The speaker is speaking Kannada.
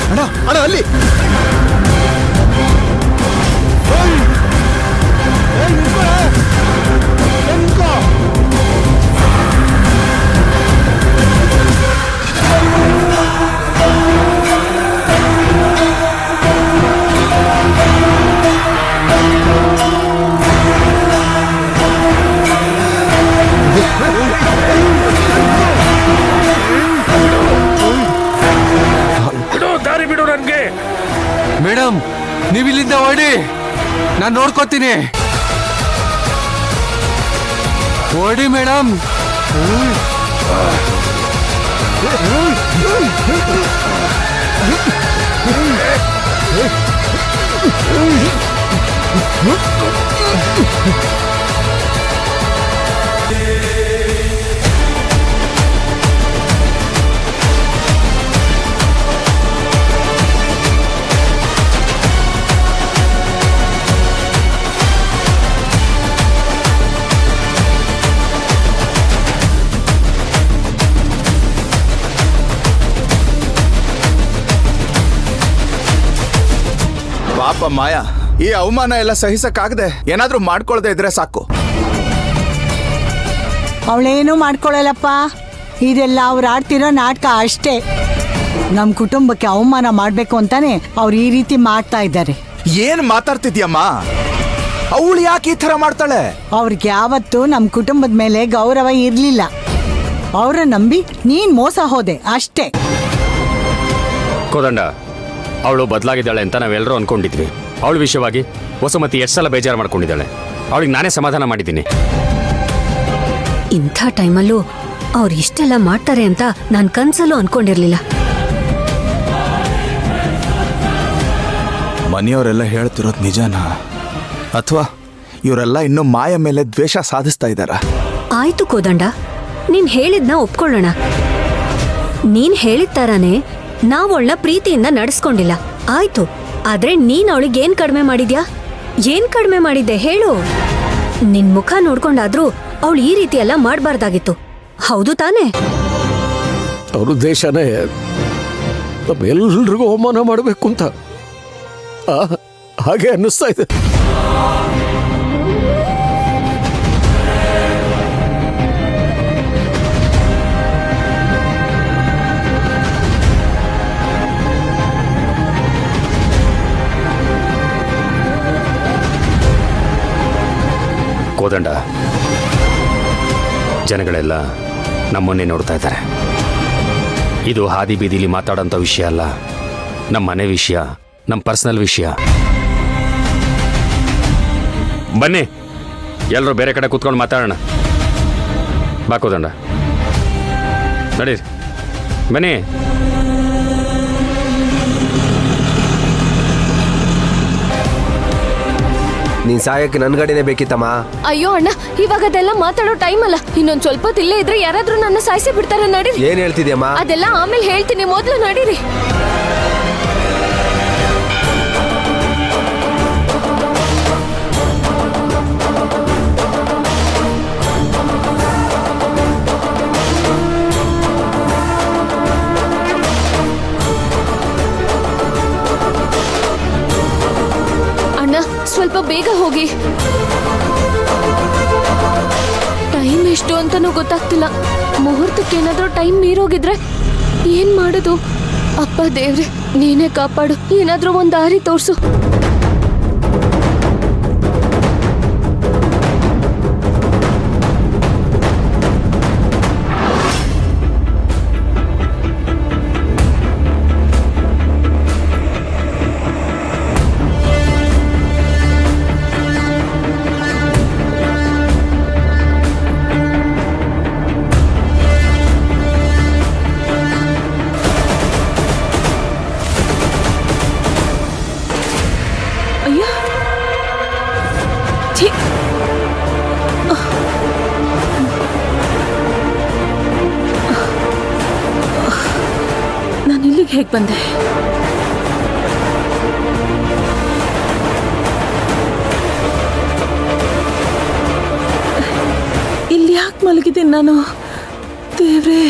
ಅಣ್ಣ ಅಣ್ಣ ಅಲ್ಲಿ ದಾರಿ ಬಿಡು ನನ್ಗೆ. ಮೇಡಮ್ ನೀವಿಲ್ಲಿಂದ ಓಡಿ, ನಾನು ನೋಡ್ಕೋತೀನಿ. ಓಡಿ ಮೇಡಮ್. ಪಾಪ ಮಾಯಾ, ಈ ಅವಮಾನ ಎಲ್ಲ ಸಹಿಸಕ್ಕಾಗದೆ ಏನಾದ್ರೂ ಮಾಡ್ಕೊಳ್ದೆ ಇದ್ರೆ ಸಾಕು. ಅವಳೇನು ಮಾಡ್ಕೊಳ್ಳಲ್ಲಪ್ಪ, ಇದೆಲ್ಲ ಅವ್ರು ಆಡ್ತಿರೋ ನಾಟಕ ಅಷ್ಟೇ. ನಮ್ಮ ಕುಟುಂಬಕ್ಕೆ ಅವಮಾನ ಮಾಡಬೇಕು ಅಂತಾನೆ ಅವ್ರು ಈ ರೀತಿ ಮಾಡ್ತಾ ಇದ್ದಾರೆ. ಏನ್ ಮಾತಾಡ್ತಿದ್ಯಮ್ಮ? ಅವಳು ಯಾಕೆ ಈ ತರ ಮಾಡ್ತಾಳೆ? ಅವ್ರಿಗೆ ಯಾವತ್ತೂ ನಮ್ಮ ಕುಟುಂಬದ ಮೇಲೆ ಗೌರವ ಇರಲಿಲ್ಲ. ಅವ್ರ ನಂಬಿ ನೀನ್ ಮೋಸ ಹೋದೆ ಅಷ್ಟೇ. ಕೋದಂಡ, ಅವಳು ಬದಲಾಗಿದ್ದಾಳೆ ಅಂತ ನಾವೆಲ್ಲರೂ ಅನ್ಕೊಂಡಿದ್ವಿ. ಅವಳ ವಿಷಯವಾಗಿ ವಸುಮತಿ ಎಷ್ಟು ಸಲ ಬೇಜಾರು ಮಾಡ್ಕೊಂಡಿದ್ದಾಳೆ. ಅವಳಿಗೆ ನಾನೇ ಸಮಾಧಾನ ಮಾಡಿದ್ದೀನಿ. ಇಂಥ ಟೈಮಲ್ಲೂ ಅವ್ರು ಇಷ್ಟೆಲ್ಲ ಮಾಡ್ತಾರೆ ಅಂತ ನಾನು ಕನ್ಸಲ್ಲೂ ಅನ್ಕೊಂಡಿರ್ಲಿಲ್ಲ. ಮನೆಯವರೆಲ್ಲ ಹೇಳ್ತಿರೋದು ನಿಜನಾ, ಅಥವಾ ಇವರೆಲ್ಲ ಇನ್ನೂ ಮಾಯ ಮೇಲೆ ದ್ವೇಷ ಸಾಧಿಸ್ತಾ ಇದ್ದಾರ? ಆಯ್ತು ಕೋದಂಡ, ನೀನ್ ಹೇಳಿದ್ನ ಒಪ್ಕೊಳ್ಳೋಣ. ನೀನ್ ಹೇಳಿದ ತರಾನೇ ನಾವೊಳ್ಳ ಪ್ರೀತಿಯಿಂದ ನಡೆಸ್ಕೊಂಡಿಲ್ಲ, ಆಯ್ತು. ಆದ್ರೆ ನೀನ್ ಅವಳಿಗೆ ಏನ್ ಕಡಿಮೆ ಮಾಡಿದ್ಯಾ? ಏನ್ ಕಡಿಮೆ ಮಾಡಿದ್ದೆ ಹೇಳು? ನಿನ್ ಮುಖ ನೋಡ್ಕೊಂಡಾದ್ರೂ ಅವಳು ಈ ರೀತಿ ಎಲ್ಲ ಮಾಡಬಾರ್ದಾಗಿತ್ತು, ಹೌದು ತಾನೇ? ಅವ್ರ ಉದ್ದೇಶನೇ ನಮ್ಮೆಲ್ರಿಗೂ ಅವಮಾನ ಮಾಡಬೇಕು ಅಂತ ಹಾಗೆ ಅನ್ನಿಸ್ತಾ ಇದೆ. ಕೋದಂಡ, ಜನಗಳೆಲ್ಲ ನಮ್ಮನ್ನೇ ನೋಡ್ತಾ ಇದ್ದಾರೆ. ಇದು ಹಾದಿ ಬೀದಿಲಿ ಮಾತಾಡೋಂಥ ವಿಷಯ ಅಲ್ಲ, ನಮ್ಮ ಮನೆ ವಿಷಯ, ನಮ್ಮ ಪರ್ಸನಲ್ ವಿಷಯ. ಬನ್ನಿ ಎಲ್ಲರೂ ಬೇರೆ ಕಡೆ ಕೂತ್ಕೊಂಡು ಮಾತಾಡೋಣ. ಬಾ ಕೋದಂಡ, ನಡೀರಿ, ಬನ್ನಿ. ನೀನ್ ಸಾಯಕ್ಕೆ ನನ್ ಗಾಡಿನೇ ಬೇಕಿತ್ತಮ್ಮ. ಅಯ್ಯೋ ಅಣ್ಣ, ಇವಾಗ ಅದೆಲ್ಲ ಮಾತಾಡೋ ಟೈಮ್ ಅಲ್ಲ. ಇನ್ನೊಂದ್ ಸ್ವಲ್ಪ ತಿಲ್ಲೇ ಇದ್ರೆ ಯಾರಾದ್ರೂ ನನ್ನ ಸಾಯಿಸಿ ಬಿಡ್ತಾರೆ. ನಡೀರಿ. ಏನ್ ಹೇಳ್ತಿದ್ಯಮ್ಮ? ಅದೆಲ್ಲ ಆಮೇಲೆ ಹೇಳ್ತೀನಿ, ಮೊದ್ಲು ನಡೀರಿ. ಸ್ವಲ್ಪ ಬೇಗ ಹೋಗಿ. ಟೈಮ್ ಎಷ್ಟು ಅಂತಾನೂ ಗೊತ್ತಾಗ್ತಿಲ್ಲ. ಮುಹೂರ್ತಕ್ಕೆ ಏನಾದ್ರೂ ಟೈಮ್ ಮೀರೋಗಿದ್ರೆ ಏನ್ ಮಾಡೋದು? ಅಪ್ಪ ದೇವ್ರೆ, ನೀನೇ ಕಾಪಾಡು. ಏನಾದ್ರೂ ಒಂದ್ ದಾರಿ ತೋರ್ಸು. ಇಲ್ಲಿಗೆ ಹೇಗೆ ಬಂದೆ? ಇಲ್ಲಿ ಯಾಕೆ ಮಲಗಿದ್ದೀನಿ ನಾನು? ದೇವ್ರೇ